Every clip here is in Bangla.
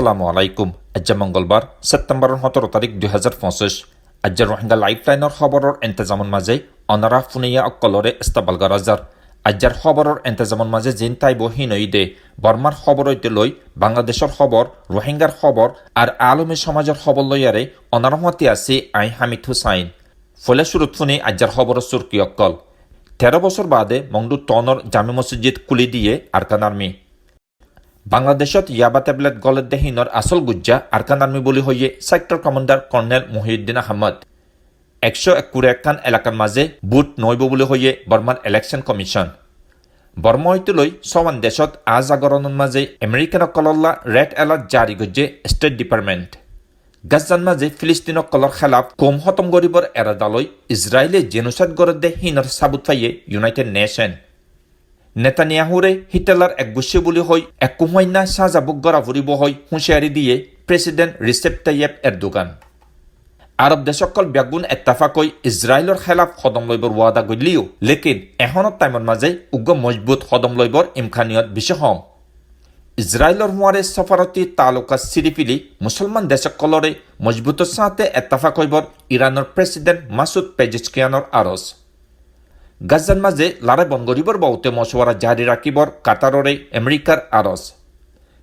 আসসালামু আলাইকুম। আজ মঙ্গলবার সেপ্টেম্বরের 17 তারিখ 2025। আজ রোহিঙ্গা লাইফলাইনের খবরের এন্তেজামন মাঝে অনারা ফুনিয়া অকলরে ইস্তাবাল গরাজার আজ্জার খবরের এন্তেজামন মাঝে জিন তাইব হিনই দে বর্মার খবর হইতে লই বাংলাদেশের খবর রোহিঙ্গার খবর আর আলমী সমাজের খবর লইয়ারে অনারহতি আছে আই হামিদ হুসাইন ফলে শুরুত ফুনি আজ্জার খবরের সুরকি অকল 13 বছর বাদে মংদু টনর জামে মসজিদ কুলি দিয়ে আরকান আর্মি বাংলাদেশত ইয়াবা টেবলেট গলত দেহিনৰ আসল গুজ্জা আৰকান আৰ্মি বুলি হয়ে sector commander colonel Mohiuddin Ahmed 141 এলাকার মাঝে বুট নইব বুলি হয়ে বর্মার ইলেকশন কমিশন বর্মা হইতে লৈ সমান দেশত আজাগরণের মাঝে আমেরিকান কলল্লা রেড এলার্ট জারি গজ্জে স্টেট ডিপার্টমেন্ট গাজান মাঝে ফিলিস্তিন কলর খেলাফ কম খতম গরিবর এরাদালৈ ইসরায়েলে জেনোসাইড গরত দে হিনর সাবুত ফাইয়ে ইউনাইটেড নেশন নেতানিয়াহুরে হিটলার এক গুচ্ছি বুলি হই এক কুমাইনা সাজাবুক গড়া ফুরিব হই হুঁশিয়ারি দিয়ে প্রেসিডেন্ট রিসেপ তাইয়েব এরদোগান আরব দেশকল ব্যাগুন এত্তাফাকৈ ইসরায়েলৰ খেলাফ কদম লইবৰ ওয়াদা গলিও লেকিন এখনত টাইমৰ মাঝে উগ্র মজবুত কদম লইবৰ ইমকানিয়ত বেশি কম ইসরায়েলৰ হোৱাৰে সফারতি তালুকা সিরিফিলি মুসলমান দেশকলরে মজবুতৰ সাথে এত্তাফাক হইবৰ ইরানৰ প্রেসিডেন্ট মাসুদ পেজিশকিয়ানৰ আরজ গাজান মাঝে লড়াই বন্ধ করিবর বাউতে মশওয়ারা জারি রাখিবর কাতাররে আমেরিকার আরজ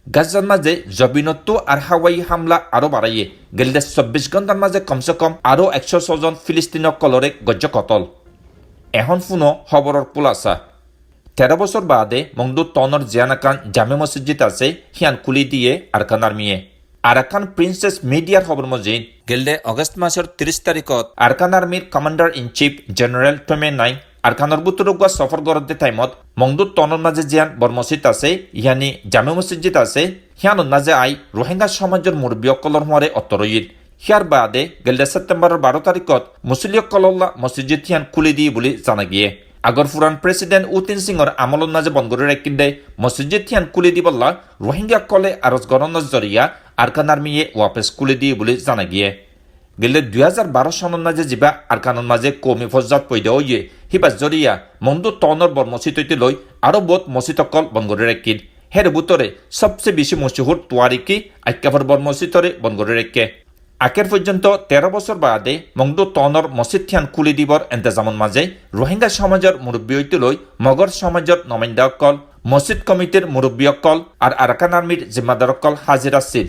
গাজান মাঝে জবিনত্ব আর হাওয়াই হামলা আরো বাড়াইয়ে গেলদে 24 ঘন্টার মাঝে কমসে কম আরো 106 জন ফিলিস্তিনীয় কলরে গজ্জ কতল এখন ফুনো খবরর পুলাসা 13 বছর বাদে মংদু টনর জিয়ানাকান জামে মসজিদ আছে হিয়ান কুলি দিয়ে আরকান আর্মিয়ে আরাকান প্রিন্সেস মিডিয়ার খবর মজিন গেলদে অগস্ট মাসের 30 তারিখত আরকান আর্মির কমান্ডার ইন চিফ জেনারেল টমে নাই আরকানের বুতুরুগুয়া সফর গরদে টাইমত মংদুত টনর মাঝে জিয়ান বর মসজিদ আছে ইয়ানি জামে মসজিদ আছে হিয়ানোর মাঝে আই রোহিঙ্গা সমাজের মুরব্বীসকলর হরে অতরইল হিয়ার বাদে গেলদে সেপ্টেম্বরের 12 তারিখত মুসলিয়কলল্লা মসজিদ হিয়ান খুলি দিয়ে বলে জানা গিয়ে আগর ফুরান প্রেসিডেন্ট উতিন সিংর আমলন মাঝে বন্ধ করে রেখে দেয় মসজিদ হিয়ান খুলি দিবল্লা রোহিঙ্গা কলে আরজ গণনার জরিয়া আরকান আর্মিয়ে ওয়াপেস খুলি দিয়ে বলে জানা গিয়ে গেলে 2012 সনের মাঝে যা আরকানের মাঝে কমি ফজাত পৈদা হইয়ে হিবা জরিয়া মন্দু টনর বর মসজিদ হইতে লই আরো বহুত মসজিদকল বন্ধ করে রেখিল হের বুতরে সবচেয়ে বেশি মশহুর তোয়ারিকি আইকাফর বর মসজিদরে বন্ধ করে রেখে আকের পর্যন্ত 13 বছর বাদে মংদু টনর মসজিদ থিয়ান খুলি দিবর এন্তেজামন মাঝে রোহিঙ্গা সমাজের মুরব্বী হইতে লই মগর সমাজের নমাইন্দাসকল মসজিদ কমিটির মুরব্বীসকল আর আরাকান আর্মির জিম্মাদারসকল হাজির আছিল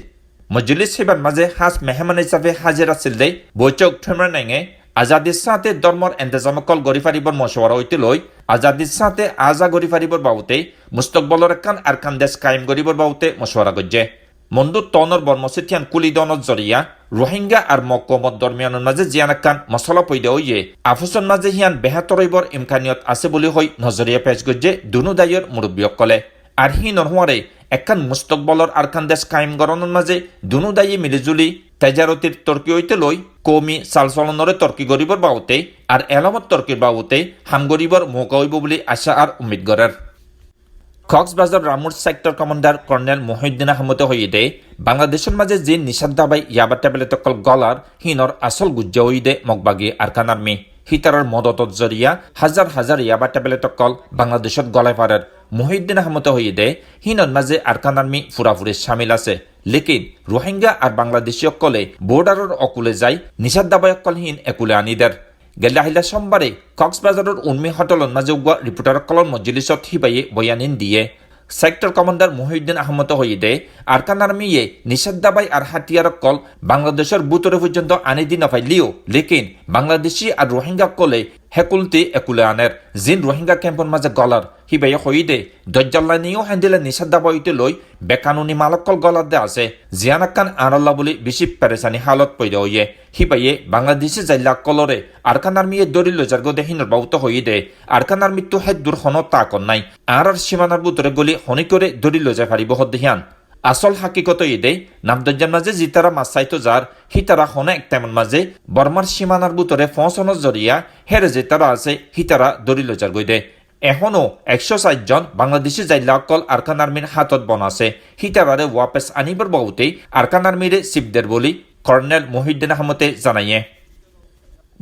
মজলিস সেবার মাঝে হাস মেহমান হিসাবে হাজির আছিল দে বৈঠক ঠেমরা নেঙে আজাদির সাথে ধর্মর এন্তেজামকল গড়ি ফারিবর মশওয়ারা হইতে লই আজাদির সাথে আজা গড়ি ফারিবর বাবুতে মুস্তকবলর একান আরকান দেশ কায়েম গরিবর বাবুতে মশওয়ারা গজ্জে মন্দু টনর বর্মসিথিয়ান কুলিদনত জরিয়া রোহিঙ্গা আর মক্কমত দরমিয়ানের মাঝে জিয়ানাকান মশলা পৈদা হইয়ে আফুসন মাঝে হিয়ান বেহাতরইবর ইমকানিয়ত আছে বলি হই নজরিয়া পেশ গজ্জে দুনু দায়র মুরব্বীসকলে আর হি নরহুয়ারে একান মুস্তকবলর আরকান দেশ কায়েম গরনের মাঝে দুনু দায়ী মিলিজুলি তেজারতির তর্কি হইতে লই কৌমি সালচলনরে তর্কি গরিবর বাবুতে আর এলামত তর্কির বাবুতে হাম গরিবর মৌকা হইব বলে আশা আর উম্মিদ গড়ার কক্সবাজার রামুর সেক্টর কমান্ডার কর্নেল মহিউদ্দিন আহমদে হইদে বাংলাদেশের মাঝে যে নিষেধাবাই ইয়াবা ট্যাবলেটকল গলার হিনর আসল গুজ্জা হইদে মগবাগি আরকান আর্মি হিতারার মদতত জরিয়া হাজার হাজার ইয়াবা ট্যাবলেটকল বাংলাদেশত গলায় পারার মহিউদ্দিন আহমদে হইদে হিনর মাঝে আরকান আর্মি ফুরাফুরি সামিল আছে লেকিন রোহিঙ্গা আর বাংলাদেশী অকলে বর্ডারের অকুলে যাই নিষেধাবাই অকল হিন একুলে আনিদার গেলে আহিলা সোমবারে কক্সবাজারের উন্মি হোটেলর মাঝে উগুয়া রিপোর্টার কলর মজলিসত হিবাইয়ে বয়ানিন দিয়ে সেক্টর কমান্ডার মহিউদ্দিন আহমদ হইদে আরকান আর্মিয়ে নিষেধাবাই আর হাতিয়ার কল বাংলাদেশের বুতরে পর্যন্ত আনি দি নফাইলিও লেকিন বাংলাদেশি আর রোহিঙ্গা কলে হেকুলতি একুলে আনের জিন রোহিঙ্গা ক্যাম্পর মাঝে গলার হিবাইয়ে হইদে দজ্জাল্লানিও হ্যান্ডিলে নিষেধাবাই হইতে লই বেকানুনি মালকল গলার দে আছে জিয়ানাকান আনাল্লা বলি বেশি পেরেসানি হালত পৈদা হইয়ে হিবাইয়ে বাংলাদেশি জাইলা কলরে আরকান আর্মিয়ে দরিল জার্গ দেহিনর বাউত হইদে আরকান আর্মি তো হেদ দূর হন তা কর নাই আর সীমানার বুতরে গলি হনি করে দরিল যায় পারিব হদ্দিহান আসল হাকিকত ইদে নামদজ্জার মাঝে জিতারা মাসাইতো যার হিতারা হনে এক তেমন মাঝে বর্মার সীমানার বুতরে ফসনের জরিয়া হেরে যেতারা আছে হিতারা দরিল জার গইদে এখনো 160 জন বাংলাদেশি জাইলা অকল আরকান আর্মির হাতত বনাছে হিতারারে ওয়াপেস আনিবার বাউতে আরকান আর্মিরে সিপদের বলি কর্নেল মহিউদ্দিন আহমদে জানাইয়ে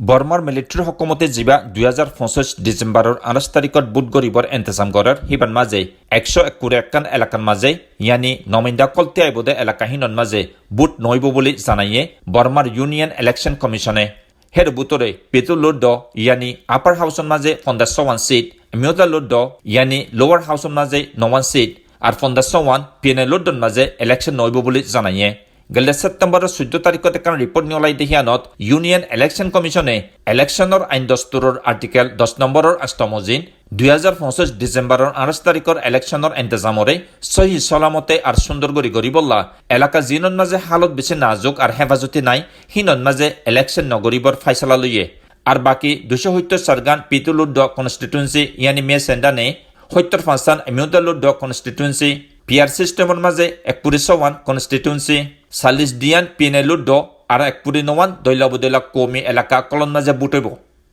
বর্মার মিলিটারি হকুমতে যা 2025 ডিসেম্বরের 28 তারিখত বুট গরিবর এন্তেজাম করার হিবান মাঝে 101 এলাকার মাঝে ইয়ানি নমিন্দা কলতে আইবদে এলাকা হিনন মাঝে বুট নইব বলে জানাইয়ে বর্মার ইউনিয়ন ইলেকশন কমিশনে হের বুতরে পেতুলুড ইয়ানি আপার হাউসন মাঝে 51 সিট মিউদালুড ইয়ানি লোয়ার হাউসন মাঝে 9 সিট আর 51 পিএনএলুডন মাঝে ইলেকশন নইব বলে জানাইয়ে গেলে সেপ্টেম্বরের 14 তারিখত এখন রিপোর্ট নিয়লাই দেহিয়ানত ইউনিয়ন ইলেকশন কমিশনে ইলেকশনের আইন দস্তুরের আর্টিকেল 10 নম্বরের আষ্টমজিন 2025 ডিসেম্বরের 28 তারিখের ইলেকশনের ইন্তজামরে সহি সলামতে আর সুন্দর গরি বললা এলাকা জিনন মাঝে হালত বেশি নাজুক আর হেফাজতি নাই হিনন মাঝে ইলেকশন নগরীবর ফাইসলা লইয়ে আর বাকি 270 গান পিতুলুড কনস্টিটুয়েন্সি ইয়ানি মে সেন্ডানে 75 মিউদালুড কনস্টিটুয়েন্সি পিআর সিস্টেমের মাঝে 101 কনস্টিটুয়েন্সি 40 দিয়ান পিএনএলুড আর 109 দৈলাবদৈলা কমি এলাকা কলন মাঝে বুটব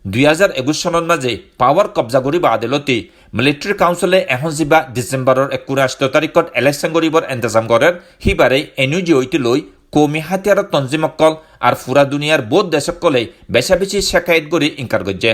2021 সনের মাঝে পাওয়ার কবজা করিব আদালতে মিলিটারি কাউন্সিলে এখন যা ডিসেম্বরের 29 তারিখত ইলেকশন করিবর ইন্তজাম করার হিবারে এনইউজি হইতে লই কমি হাতিয়ার তঞ্জিমকল আর ফুরা দুনিয়ার বোধ দেশকলে বেশা বেশি শেখায়ত করি ইনকার গজ্জে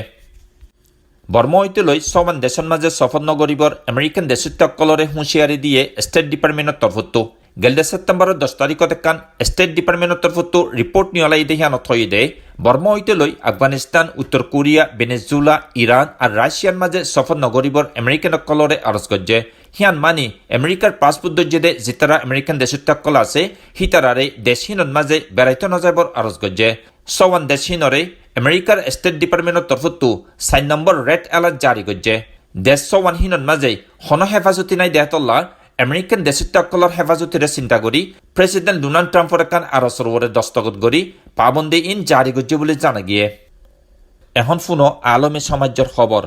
বর্মা হইতে লই সমান দেশের মাঝে সফর নগরীবর আমেরিকান দেশত্বকলরে হুঁশিয়ারি দিয়ে স্টেট ডিপার্টমেন্টের তরফতো গেলদে সেপ্টেম্বরের 10 তারিখত একান স্টেট ডিপার্টমেন্টের তরফতো রিপোর্ট নিয়লাই দেহিয়ান থই দে বর্মা হইতে লই আফগানিস্তান উত্তর কোরিয়া ভেনেজুয়েলা ইরান আর রাশিয়ার মাঝে সফর নগরীবর আমেরিকান কলরে আরজ গজ্জে হিয়ান মানি আমেরিকার পাসপোর্ট দজ্জেদে জিতারা আমেরিকান দেশত্বকল আছে হিতারারে দেশহীনর মাঝে বেড়াইতে নজাইবর আরজ গজ্জে সওয়ান দেশহীনরে আমেরিকার স্টেট ডিপার্টমেন্টের তরফতো 4 নম্বর রেড অ্যালার্ট জারি করছে দেশ সওয়ান হিনন মাঝে হন হেফাজতি নাই দেহতল্লা আমেরিকান দেশত্বকলর হেফাজতিরে চিন্তা করি প্রেসিডেন্ট ডোনাল্ড ট্রাম্পর একান আরসর ওরে দস্তখত করি পাবন্দি ইন জারি করছে বলে জানা গিয়ে এখন শুনো আলমী সমাজের খবর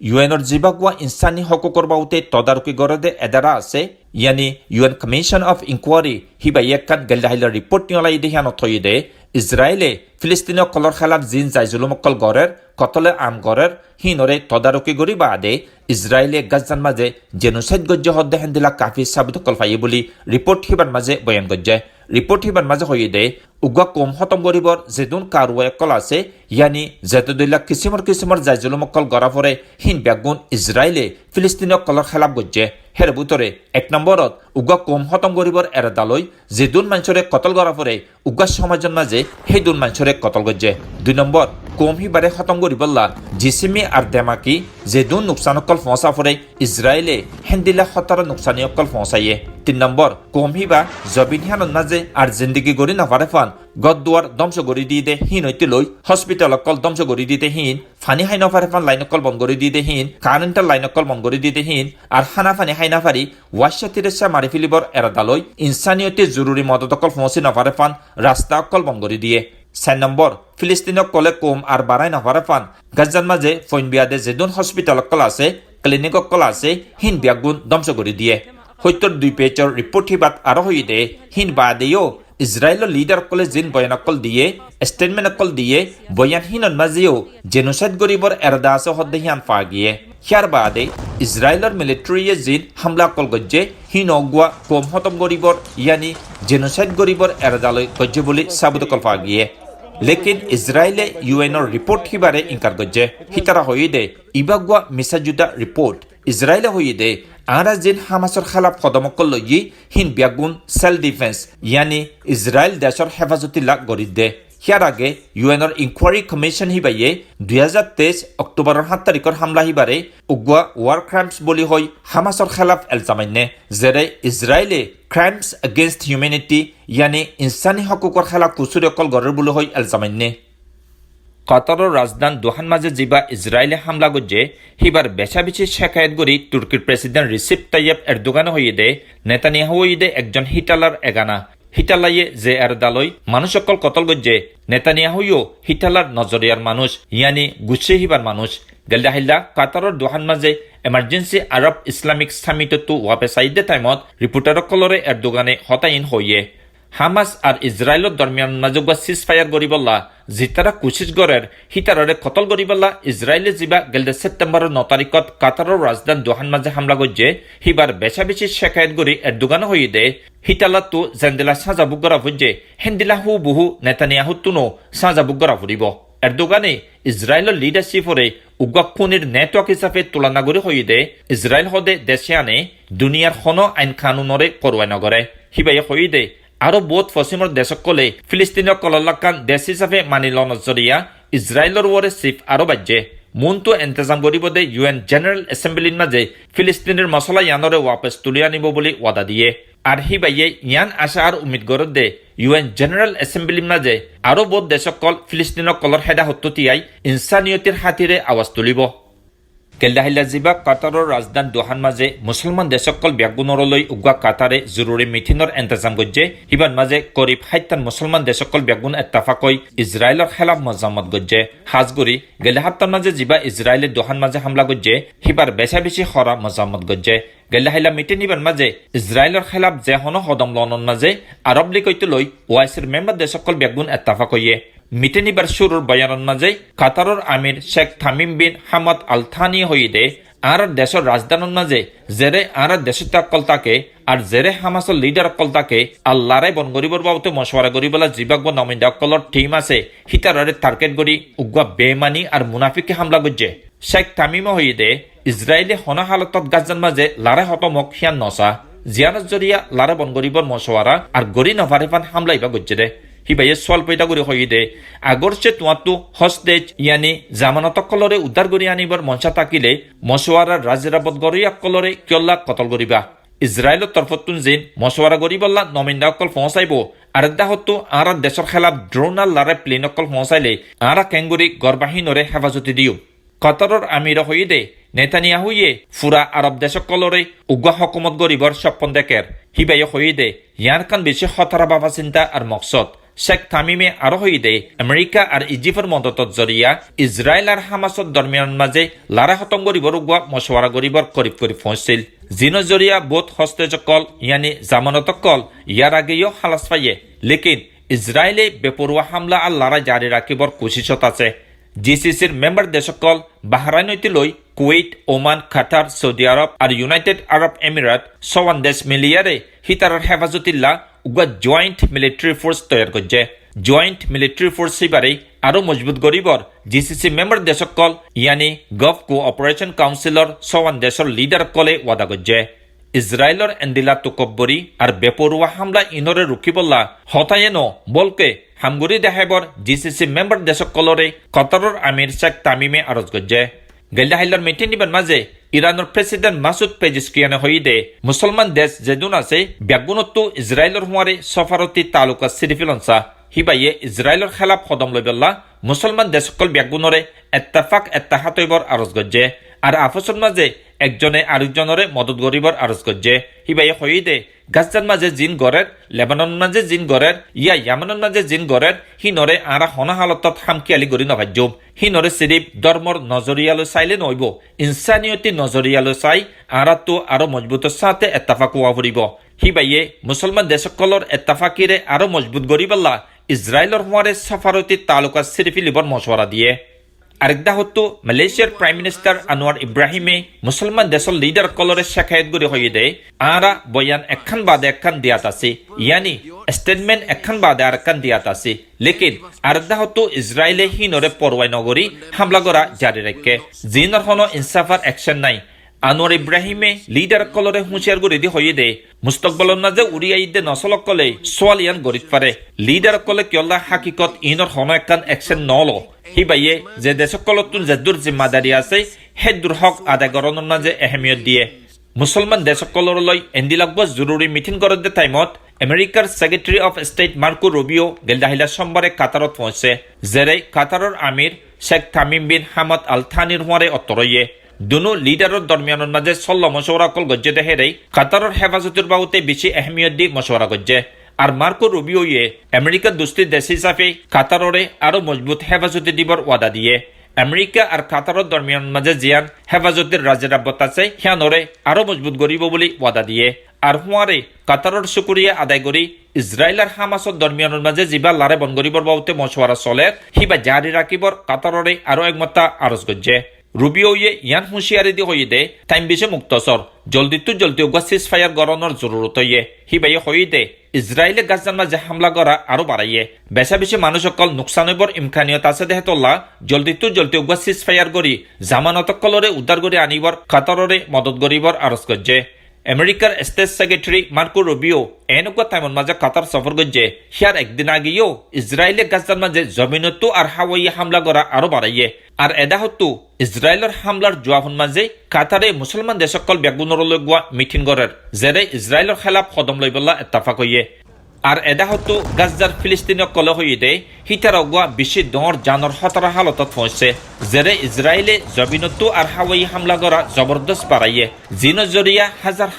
ইউএনর জিবাগুয়া ইনসানি হকুকর বাউতে তদারকি গরদে এদারা আছে ইয়ানি ইউএন কমিশন অফ ইনকোয়ারি হিবাই একান গেলদাহিলার রিপোর্ট নিয়লাই দেহিয়ান থই দে ইসরায়েলে ফিলিস্তিনীয় কলর খেলাফ জিন জাইজুলমকল গড়ের কতলে আম গড়ের হিনরে তদারকি গরি বাদে ইসরায়েলে গাজান মাঝে জেনোসাইড গজ্জে হদ্দে হেন্দিলা কাফি সাবিত কল ফাইয়ে বলি রিপোর্ট হিবার মাঝে বয়ান গজ্জে রিপোর্ট হিবার মাঝে হইয়ে দে উগা কম হতম গরিবর যেদুন কারুয়ে কল আছে ইয়ানি যেতদুল্লা কিসিমর জাইজুলমকল গড়া পরে হিন ব্যাগুন ইসরায়েলে ফিলিস্তিনীয় কলর খেলাফ গজ্জে হের ভিতরে 1 নম্বরত উগা কম হতম গরিবর এরাদালই যেদুন মানুষরে কতল গড়া পরে উগা সমাজের মাঝে সেই দুন মানুষরে কতল গজ্জে 2 নম্বর কম হিবারে খতম গরিবল্লা জিসিমি আর দেমাকি যেদুন নুকসানকল ফসা পরে ইসরায়েলে হেন্দিলা হতার নুকসানিয়কল ফসাইয়ে 3 নম্বর কম হিবা জবিনহানন মাঝে আর জিন্দিগি গড়ি নাফারে ফান গদুয়ার ধ্বংস গড়ি দিয়ে দে হিন হইতে লই হসপিটালকল ধ্বংস গড়ি দিতে হিন ফানি হাই নফারে ফান লাইনকল বন্ধ গড়ি দিয়ে দে হিন কারেন্টার লাইনকল বন্ধ গড়ি দিয়ে দে হিন আর হানা ফানি হাই নাফারি ওয়াশা তিরেসা মারি ফিলিবর এরাদালই ইনসানিয়তে জরুরি মদতকল ফসি নফারে ফান রাস্তা অকল বন্ধ গড়ি দিয়ে 4 নম্বর ফিলিস্তিনক কলে কম আর বাড়াই নফারে ফান গাজার মাঝে ফইন বিয়াদে যেদুন হসপিটালকল আছে ক্লিনিককল আছে হিন বিয়াগুন ধ্বংস গড়ি দিয়ে 72 পেজর রিপোর্ট হিবাত আরো হই দে হিন বাদেও ইসরায়েলের লিডার কলে জিন বয়ানকল দিয়ে স্টেটমেন্টকল দিয়ে বয়ান হিনন মাঝেও জেনোসাইড গরিবর এরদা আছে হদ্দে হিয়ান পা গিয়ে হিয়ার বাদে ইসরায়েলের মিলিটারিয়ে জিন হামলা কল গজ্জে হিন অগুয়া কম হতম গরিবর ইয়ানি জেনোসাইড গরিবর এরদালয় গজ্জে বলে সাবুত কল পা গিয়ে লেকিন ইসরায়েলে ইউএনর রিপোর্ট হিবারে ইনকার গজ্জে হিতারা হই দে ইবাগুয়া মিসাজুদা রিপোর্ট ইসরায়েলে হই দে আরা জিন হামাসর খেলাফ কদমকল লই হিন বিয়াগুন সেলফ ডিফেন্স ইয়ানি ইসরায়েল দেশর হেফাজতি লাগ গড়ি দে হিয়ার আগে ইউএনর ইনকোয়ারি কমিশন হিবাইয়ে 2023 অক্টোবরের 7 তারিখর হামলা হিবারে উগুয়া ওয়ার ক্রাইমস বলি হই হামাসর খেলাফ এলজামাইনে জেরে ইসরায়েলে ক্রাইমস এগেইনস্ট হিউম্যানিটি ইয়ানি ইনসানি হকুকর খেলাফ কুসুরকল গড়ের বলি হই এলজামাইনে কাতারের রাজধানী দোহান মাঝে যা ইসরায়েলে হামলা গজ্জে হিবার বেশাবেশি শেখায়ত গড়ি তুর্কির প্রেসিডেন্ট রিসিপ তাইয়েব এরদোগান হইয়ে দে নেতানিয়াহু হইয়ে দে একজন হিটালার এগানা হিটালাইয়ে যে এরদালই মানুষকল কতল গজ্জে নেতানিয়াহুও হিটালার নজরিয়ার মানুষ ইয়ানি গুছে হিবার মানুষ গেলদাহিল্লা কাতারের দোহান মাঝে এমার্জেন্সি আরব ইসলামিক সামিটতো ওয়াপে সাইডে টাইমত রিপোর্টারকলরে এরদোগানে হতাইন হইয়ে হামাস আর ইসরায়েলের দরমিয়ান মাজুগা সিজ ফায়ার গরিবল্লা জিতারা কুচিজ গড়ের হিতারে কতল গরিবল্লা ইসরায়েলে যা গেলদে সেপ্টেম্বরের 9 তারিখত কাতারের রাজধানী দোহান মাঝে হামলা গজ্জে হিবার বেশাবেশি শেখায়ত গড়ি এরদোগান হই দে হিতালাতো জেন্দেলা সাজাবুক গড়া ফুজে হেন্দিলা হু বহু নেতানিয়াহুতুনো সাজাবুক গড়া ফুরিব এরদোগানে ইসরায়েলের লিডারশিপরে উগ্র খুনির নেটওয়ার্ক হিসাবে তুলনা করে হইদে ইসরায়েল হদে দেশে আনে দুনিয়ার হন আইন কানুনরে পরোয়া নগরে হিবাই হইদে আরো বহুত পশ্চিমর দেশকলে ফিলিস্তিনীয় কললাকান দেশ হিসাবে মানিল নজরিয়া ইসরায়েলের ওরে সিফ আরো বাজ্যে মুনটো এন্তেজাম করিব দে ইউএন জেনারেল এসেম্বলির মাঝে ফিলিস্তিনের মশলা ইয়ানরে ওয়াপস তুলি আনিব বলে ওয়াদা দিয়ে আর হিবাইয়ে ইয়ান আশা আর উমিদ গরত দে ইউএন জেনারেল এসেম্বলির মাঝে আরো বহুত দেশকল ফিলিস্তিনের কলর হেডা হত্যতিয়াই ইনসানিয়তির হাতিরে আওয়াজ তুলিব কেল্লাহিল্লা জিবা কাতারের রাজধানী দোহান মাঝে মুসলমান দেশকল ব্যাগুনরলৈ উগুয়া কাতারে জরুরি মিটিংর এন্তেজাম গজ্জে হিবান মাঝে করিব 60 মুসলমান দেশকল ব্যাগুন এত্তাফাকই ইসরায়েলের খেলাফ মজাম্মত গজ্জে হাজগুড়ি গেলাহাত্তার মাঝে জিবা ইসরায়েলের দোহান মাঝে হামলা গজ্জে হিবার বেশা বেশি খরা মজাম্মত গজ্জে গেলাহিলা মিটিং হিবান মাঝে ইসরায়েলের খেলাফ যে হন হদম লনন মাঝে আরব লীগৈতে লই ওয়াইসির মেম্বার দেশকল ব্যাগুন এত্তাফাকইয়ে মিটেন ইবার শুরুর বয়ানের মাঝে কাতারের আমির Sheikh Tamim bin Hamad Al Thani হইদে আর দেশের রাজধানীর মাঝে জেরে আর দেশের তাকে আর জেরে হামাসের লিডার তাকে আল্লাহরাই বন গরিবর বাবুতে মশওয়ারা গরিবলা জিবাগব নমিন্দা কলর টিম আছে হিতারে টার্গেট গড়ি উগুয়া বেমানি আর মুনাফিকে হামলা গজ্জে শেখ তামিম হইদে ইসরায়েলি হনা হালতত গাজান মাঝে লারে হতমক হিয়ান নসা জিয়ানত জরিয়া লারে বন গরিবর মশওয়ারা আর গরি নভারিফান হামলা ইবা গজ্জে দে হিবাইয়ে সোয়াল পৈতা করে হইদে আগর সে তোমাতো হস্তেজ ইয়ানি জামানত কলরে উদ্ধার করি আনিবার মঞ্চা তাকিলে মশওয়ারার রাজেরাবত গরিয়া কলরে কিয়ল্লা কতল করিবা ইসরায়েলের তরফতুন জিন মশওয়ারা গরিবল্লা নমিন্দা অকল পৌঁছাইব আর দাহতো আর দেশের খেলাফ ড্রোন আর লারে প্লেন অকল পৌঁছাইলে আর কেঙ্গুরি গড়বাহিনরে হেফাজতি দিও কাতারের আমির হইদে নেতানিয়াহুয়ে ফুরা আরব দেশকলরে উগ্র হকুমত গরিবর স্বপ্ন দেখের হিবাইয়ে হইদে ইয়ার কান বেশি হতারা বাবা চিন্তা আর মকসদ শেখ তামিমে আরো হইদে আমেরিকা আর ইজিপ্টের মদতত জরিয়া ইসরায়েল আর হামাসর দরমিয়ান মাঝে লারা হতম গরিবর উগ্র মশওয়ারা গরিবর করিব করি পৌঁছিল জিন জরিয়া বোধ হস্তেজকল ইয়ানি জামানতকল ইয়ার আগেও হালাস পাইয়ে লেকিন ইসরায়েলে বেপরোয়া হামলা আর লারা জারি রাখিবর কোশিশত আছে জিসিসির মেম্বার দেশকল বাহরাইনতে লই কুয়েত ওমান কাতার সৌদি আরব আর ইউনাইটেড আরব এমিরাত সওয়ান দেশ মিলিয়ারে হিতারের হেফাজতিল্লা উগ্র জয়েন্ট মিলিটারি ফোর্স তৈরি করছে জয়েন্ট মিলিটারি ফোর্স হিবারে আরো মজবুত গরিবর জিসিসি মেম্বার দেশকল ইয়ানি গভ কোঅপারেশন কাউন্সিলর সওয়ান দেশের লিডার কলে ওয়াদা করছে ইসরায়েলের এন্দিলা তুকব্বরি আর বেপরোয়া হামলা ইনরে রুকিবল্লা হতায়েন বলকে হামগুরি দেখাইবর জিসিসি মেম্বার দেশকলরে কতারের আমির শেখ তামিমে আরজ করছে গেল্লাহিল্লার মিটিং নিবার মাঝে ইরানের প্রেসিডেন্ট মাসুদ পেজিস্কিয়ানে হইদে মুসলমান দেশ যেদুন আছে ব্যাগুনত্ব ইসরায়েলের হুয়ারে সফারতি তালুকা সিরিফিলনসা হিবাইয়ে ইসরায়েলের খেলাফ কদম লইবল্লা মুসলমান দেশকল ব্যাগুনরে এত্তাফাক এত্তাহাতইবর আরজ গজ্জে আর আফসর মাঝে একজনে আরেকজনরে মদত গরিবর আরজ গজ্জে হিবাইয়ে হইদে গাজার মাঝে জিন গড়ের লেবানন মাঝে জিন গড়ের ইয়া ইয়ামানের মাঝে জিন গড়ের হিনরে আরা হনা হালতত হামকিয়ালি গরি নভাজ্যম হিনরে সিরিপ ধর্মর নজরিয়ালৈ চাইলে নইব ইনসানিয়তি নজরিয়ালৈ চাই আরা তো আরো মজবুতের সাথে এত্তাফাক হওয়া ফুরিব হিবাইয়ে মুসলমান দেশকলর এত্তাফাকিরে আরো মজবুত গরিবল্লা ইসরায়েলের হুয়ারে সাফারতি তালুকা সিরিফি লিবর মশওয়ারা দিয়ে আরেকদা হতো মালয়েশিয়ার প্রাইম মিনিস্টার আনোয়ার ইব্রাহিমে মুসলমান দেশের লিডার কলরে শেখায়ত গড়ি হয়ে দেয় আরা বয়ান একখান বাদে একখান দিয়াত আছে ইয়ানি স্টেটমেন্ট একখান বাদে আর একখান দিয়াত আছে লেকিন আরেকদা হতো ইসরায়েলে হিনরে পরোয়াই নগরী হামলা করা জারি রাখে জিনর হনো ইনসাফার অ্যাকশন নাই আনোয়ার ইব্রাহিমে লিডার কলরে হুঁশিয়ার গড়ি দি হয়ে দেয় মুস্তকবলর মাঝে উড়িয়াইদে নসলক কলে সোয়ালিয়ান গরিত পারে লিডার কলে কিয়ল্লা হাকিকত ইনর হনো একখান অ্যাকশন নলো হিবাইয়ে যে দেশকলতুন যেদুর জিম্মাদারি আছে হেদুর হক আদায় গরণের মাঝে এহেমিয়ত দিয়ে মুসলমান দেশকলরলৈ এন্দিলাগব জরুরি মিটিং করতে টাইমত আমেরিকার secretary of state Marco Rubio গেলদাহিলা সোমবারে কাতারত পৌঁছে জেরে কাতারের আমির Sheikh Tamim bin Hamad Al থানির হুয়ারে অতরইয়ে দুনো লিডারের দরমিয়ানের মাঝে সল্লা মশওয়ারা কল গজ্জে দেহেরে কাতারের হেফাজতের বাবুতে বেশি এহমিয়ত দি মশওয়ারা গজ্জে আর মার্কো রুবিওয়ে আমেরিকার দুস্তি দেশ হিসাবে কাতাররে আরো মজবুত হেফাজতি দিবর ওয়াদা দিয়ে আমেরিকা আর কাতারের দরমিয়ান মাঝে জিয়ান হেফাজতের রাজেরাবত আছে হিয়ানরে আরো মজবুত গরিব বলে ওয়াদা দিয়ে আর হুয়ারে কাতারের শুকুরিয়া আদায় করি ইসরায়েল আর হামাসর দরমিয়ানের মাঝে জিবা লারে বন গরিবর বাবুতে মশওয়ারা চলে হিবা জারি রাখিবর কাতাররে আরো একমতা আরজ গজ্জে রুবিওয়ে ইয়ান হুঁশিয়ারি দি হয়ে দে টাইম বেশি মুক্তসর জলদি ওগা সিজ ফায়ার গড়ানোর জরুরত হইয়ে হিবাই হয়ে দে ইসরায়েলে গাজার মাঝে হামলা করা আরো বাড়াইয়ে বেশি মানুষ সকল নুকসান হইবর ইমকানিয়ত আছে দেহতল্লা জলদি ওগা সিজ ফায়ার করি জামানতকলরে উদ্ধার করে আনিবর কাতাররে মদত করিবর আরজ করছে আমেরিকার স্টেট সেক্রেটারি মার্কো রুবিও এনেকুৱা টাইমত মাঝে কাতার সফর করছে হিয়ার একদিন আগেও ইসরায়েলে গাজার মাঝে জমিনতো আর হাওয়াই হামলা করা আরো বাড়াইয়ে আর এদা হতো ইসরায়েলের হামলার জবাবন মাঝে কাতারে মুসলমান দেশসকল বেগুনরলৈ গোৱা মিটিং করার যেরে ইসরায়েলের খেলাফ কদম লইবলা এত্তাফাক হইয়ে আর এদা হতো গাজার ফিলিস্তিনীয় কলে হয়ে দে হিতার অগুয়া বেশি দর জানর হতরা হালতত পৌঁছে যেরে ইসরায়েলে জবিনতো আর হাওয়াই হামলা করা জবরদস্ত বাড়াইয়ে জিন জরিয়া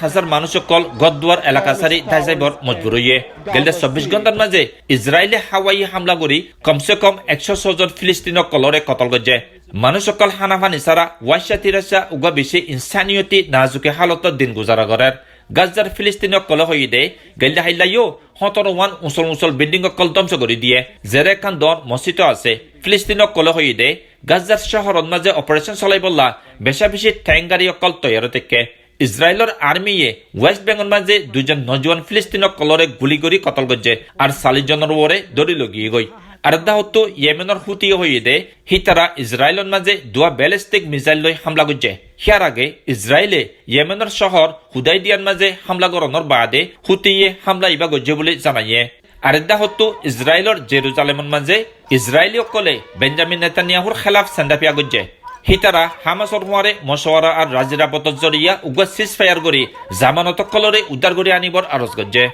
হাজার মানুষ সকল গদুয়ার এলাকা সারি দাইজাইবর মজবুর হইয়ে গেলে 24 ঘন্টার মাঝে ইসরায়েলে হাওয়াই হামলা করি কমসে কম 106 জন ফিলিস্তিনীয় কলরে কতল গজে মানুষ সকল হানাফানি সারা ওয়াইশা তিরাশা উগা বেশি ইনসানিয়তি নাজুকে হালতত দিন গুজারা করার গাজার ফিলিস্তিনীয় কলে হয়ে দে গেলে হাইলাইও 17 উঁচল বিল্ডিং কল ধ্বংস করে দিয়ে জেরে খান দর মসজিদ আছে ফিলিস্তিনীয় কলে হয়ে দে গাজার শহরের মাঝে অপারেশন চলাই বললা বেশি ট্যাঙ্গারি অকল তৈয়ার থেকে ইসরায়েলের আর্মিয়ে ওয়েস্ট বেঙ্গল মাঝে 2 জন নজওয়ান ফিলিস্তিনীয় কলরে গুলি করে কতল গজে আর 40 জনের ওরে দড়ি লগিয়ে গই আর দা হতো ইয়েমেনের হুতি হয়ে দে হিতারা ইসরায়েলের মাঝে 2 ব্যালিস্টিক মিসাইল লই হামলা করছে হিয়ার আগে ইসরায়েলে ইয়েমেনের শহর হুদাইদিয়ার মাঝে হামলা করানোর বাদে হুতিয়ে হামলা ইবা গজে বলে জানাইয়ে আর দা হতো ইসরায়েলের জেরুজালেমের মাঝে ইসরায়েলি কলে বেঞ্জামিন নেতানিয়াহুর খেলাফ সেন্দাপিয়া গজে হিতারা হামাসর হওয়ারে মশওয়ারা আর রাজিরাপতর জরিয়া উগা সিজ ফায়ার করি জামানত কলরে উদ্ধার করে আনিবর আরজ গজে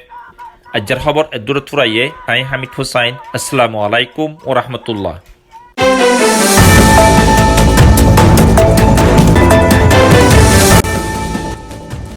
আজ্জার খবর দূরত ফুরাইয়ে আই হামিদ হুসাইন আসসালামু আলাইকুম ও রহমতুল্লাহ।